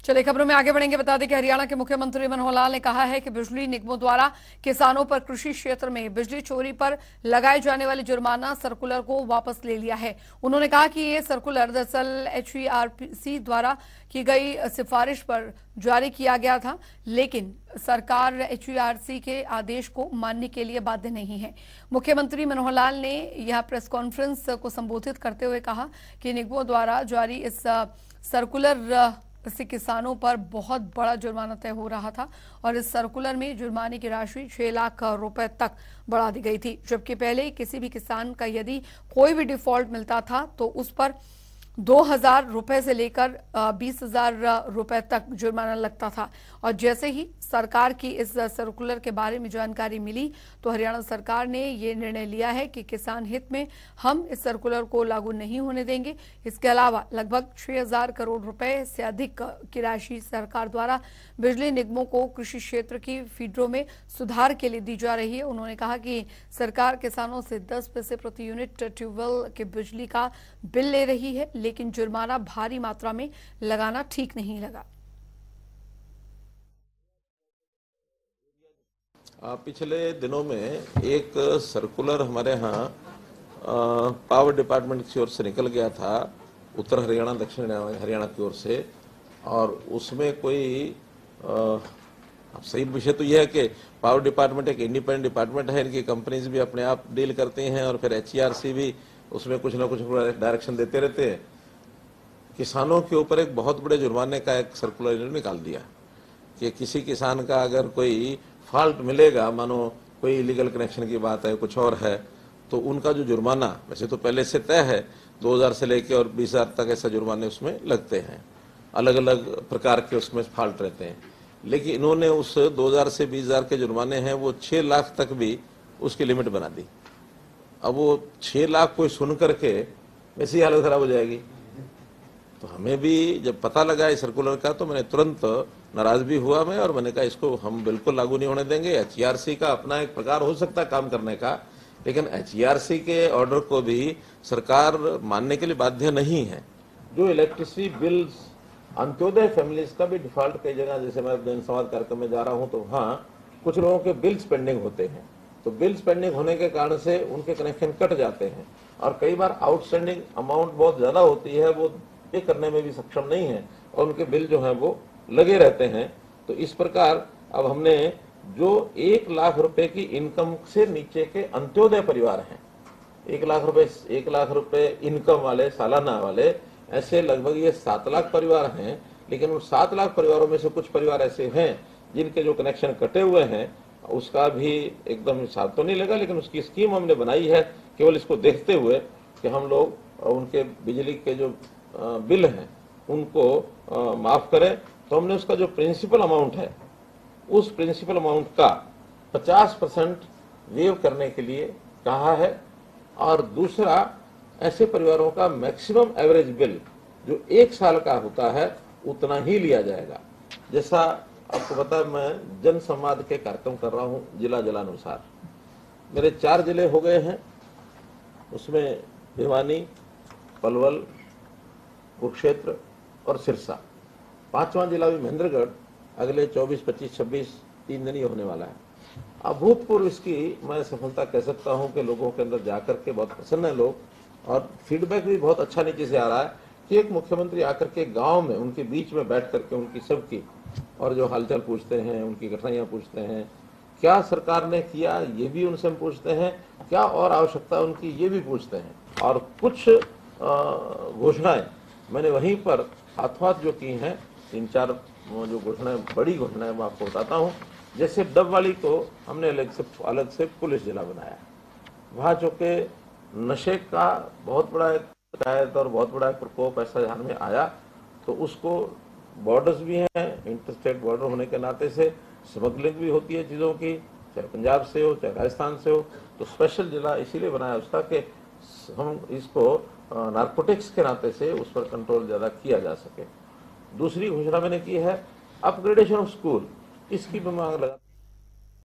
चलिए खबरों में आगे बढ़ेंगे। बता दें कि हरियाणा के मुख्यमंत्री मनोहर लाल ने कहा है कि बिजली निगमों द्वारा किसानों पर कृषि क्षेत्र में बिजली चोरी पर लगाए जाने वाले जुर्माना सर्कुलर को वापस ले लिया है। उन्होंने कहा कि ये सर्कुलर दरअसल HERC द्वारा की गई सिफारिश पर जारी किया गया था, लेकिन सरकार HERC के आदेश को मानने के लिए बाध्य नहीं है। मुख्यमंत्री मनोहर लाल ने यह प्रेस कॉन्फ्रेंस को संबोधित करते हुए कहा कि निगमों द्वारा जारी इस सर्कुलर से किसानों पर बहुत बड़ा जुर्माना तय हो रहा था और इस सर्कुलर में जुर्माने की राशि 6 लाख रुपए तक बढ़ा दी गई थी, जबकि पहले किसी भी किसान का यदि कोई भी डिफॉल्ट मिलता था तो उस पर 2,000 रुपए से लेकर 20,000 रुपए तक जुर्माना लगता था। और जैसे ही सरकार की इस सर्कुलर के बारे में जानकारी मिली तो हरियाणा सरकार ने ये निर्णय लिया है कि किसान हित में हम इस सर्कुलर को लागू नहीं होने देंगे। इसके अलावा लगभग 6,000 करोड़ रुपए से अधिक की राशि सरकार द्वारा बिजली निगमों को कृषि क्षेत्र की फीडरों में सुधार के लिए दी जा रही है। उन्होंने कहा कि सरकार किसानों से 10 पैसे प्रति यूनिट ट्यूबवेल के बिजली का बिल ले रही है, लेकिन जुर्माना भारी मात्रा में लगाना ठीक नहीं लगा। पिछले दिनों में एक सर्कुलर हमारे यहाँ पावर डिपार्टमेंट की ओर से निकल गया था, उत्तर हरियाणा दक्षिण हरियाणा की ओर से, और उसमें कोई सही विषय तो यह है कि पावर डिपार्टमेंट एक इंडिपेंडेंट डिपार्टमेंट है, इनकी कंपनीज भी अपने आप डील करती हैं और फिर HERC भी उसमें कुछ ना कुछ डायरेक्शन देते रहते हैं। किसानों के ऊपर एक बहुत बड़े जुर्माने का एक सर्कुलर इन्होंने निकाल दिया कि किसी किसान का अगर कोई फॉल्ट मिलेगा, मानो कोई इलीगल कनेक्शन की बात है, कुछ और है, तो उनका जो जुर्माना वैसे तो पहले से तय है 2,000 से लेके और 20,000 तक ऐसा जुर्माने उसमें लगते हैं, अलग अलग प्रकार के उसमें फॉल्ट रहते हैं। लेकिन इन्होंने उस 2,000 से 20,000 के जुर्माने हैं वो 6 लाख तक भी उसकी लिमिट बना दी। अब वो 6 लाख कोई सुन करके वैसी हालत खराब हो जाएगी। तो हमें भी जब पता लगा इस सर्कुलर का तो मैंने तुरंत नाराज भी हुआ मैं, और मैंने कहा इसको हम बिल्कुल लागू नहीं होने देंगे। HERC का अपना एक प्रकार हो सकता है काम करने का, लेकिन HERC के ऑर्डर को भी सरकार मानने के लिए बाध्य नहीं है। जो इलेक्ट्रिसिटी बिल्स अंत्योदय फैमिलीज का भी डिफॉल्ट कई जगह, जैसे मैं जनसंवाद कार्यक्रम में जा रहा हूँ तो वहाँ कुछ लोगों के बिल्स पेंडिंग होते हैं, तो बिल्स पेंडिंग होने के कारण से उनके कनेक्शन कट जाते हैं और कई बार आउटस्टैंडिंग अमाउंट बहुत ज्यादा होती है, वो पे करने में भी सक्षम नहीं है और उनके बिल जो हैं वो लगे रहते हैं। तो इस प्रकार अब हमने जो 1 लाख रुपए की इनकम से नीचे के अंत्योदय परिवार हैं, 1 लाख रुपए इनकम वाले, सालाना वाले, ऐसे लगभग ये 7 लाख परिवार हैं। लेकिन उन 7 लाख परिवारों में से कुछ परिवार ऐसे हैं जिनके जो कनेक्शन कटे हुए हैं, उसका भी एकदम हिसाब तो नहीं लगा, लेकिन उसकी स्कीम हमने बनाई है केवल इसको देखते हुए कि हम लोग उनके बिजली के जो बिल हैं उनको माफ करें। तो हमने उसका जो प्रिंसिपल अमाउंट है उस प्रिंसिपल अमाउंट का 50% वेव करने के लिए कहा है, और दूसरा ऐसे परिवारों का मैक्सिमम एवरेज बिल जो 1 साल का होता है उतना ही लिया जाएगा। जैसा आपको पता है मैं जन संवाद के कार्यक्रम कर रहा हूँ जिला जिलानुसार, मेरे 4 जिले हो गए हैं, उसमें भिवानी, पलवल, कुरुक्षेत्र और सिरसा। 5वां जिला भी महेंद्रगढ़ अगले 24, 25, 26 3 दिन ही होने वाला है। अभूतपूर्व इसकी मैं सफलता कह सकता हूं कि लोगों के अंदर जाकर के बहुत प्रसन्न है लोग, और फीडबैक भी बहुत अच्छा नीचे से आ रहा है कि एक मुख्यमंत्री आकर के गांव में उनके बीच में बैठ करके उनकी सबकी और जो हालचाल पूछते हैं, उनकी कठिनाइयां पूछते हैं, क्या सरकार ने किया ये भी उनसे हम पूछते हैं, क्या और आवश्यकता उनकी ये भी पूछते हैं। और कुछ घोषणाएं मैंने वहीं पर हाथों हाथ जो की हैं, 3-4 जो घोषणाएं, बड़ी घोषणाएं मैं आपको बताता हूं। जैसे डबवाली को हमने अलग से पुलिस जिला बनाया, वहां चूंकि नशे का बहुत बड़ा शिकायत और बहुत बड़ा प्रकोप ऐसा ध्यान में आया, तो उसको बॉर्डर्स भी हैं, इंटरस्टेट बॉर्डर होने के नाते से स्मगलिंग भी होती है चीज़ों की, चाहे पंजाब से हो चाहे राजस्थान से हो, तो स्पेशल जिला इसीलिए बनाया उसका कि हम इसको नारकोटिक्स के नाते से उस पर कंट्रोल ज़्यादा किया जा सके। दूसरी घोषणा मैंने की है अपग्रेडेशन ऑफ स्कूल, इसकी भी मांग लगा।